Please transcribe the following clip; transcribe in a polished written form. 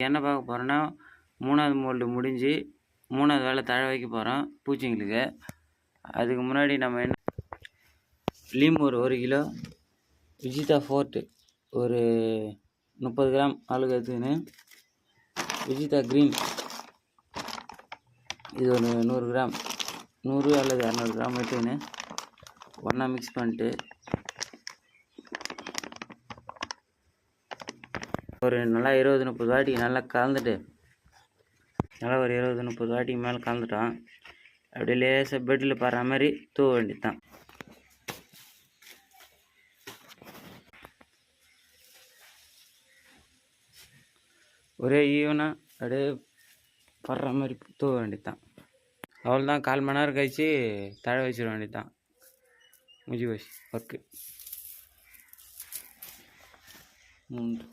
என்ன பார்க்க போகிறோன்னா 3வது மோல்டு முடிஞ்சு 3வது வேலை தழை வைக்க போகிறோம் பூச்சிங்களுக்கு. அதுக்கு முன்னாடி நம்ம என்ன லீமூர் 1 கிலோ, விஜிதா ஃபோர்ட்டு ஒரு 30 கிராம் ஆளுக்கு எடுத்துக்கின்னு, விஜிதா க்ரீன் இது ஒரு 100 கிராம் 100 அல்லது 200 கிராம் எடுத்துக்கின்னு ஒன்றா மிக்ஸ் பண்ணிட்டு ஒரு நல்லா 20-30 வாட்டி நல்லா கலந்துட்டு, நல்லா ஒரு 20-30 வாட்டிக்கு மேலே கலந்துட்டோம். அப்படியே லேசாக பெட்டில் பாடுற மாதிரி தூவ வேண்டியது தான். ஒரே ஈவனாக அப்படியே படுற மாதிரி தூவ வேண்டியது தான். அவ்வளோதான். 1/4 மணி நேரம் கழிச்சு தழை வச்சிட வேண்டியது தான். முடிஞ்சு போச்சு ஒர்க்கு. 3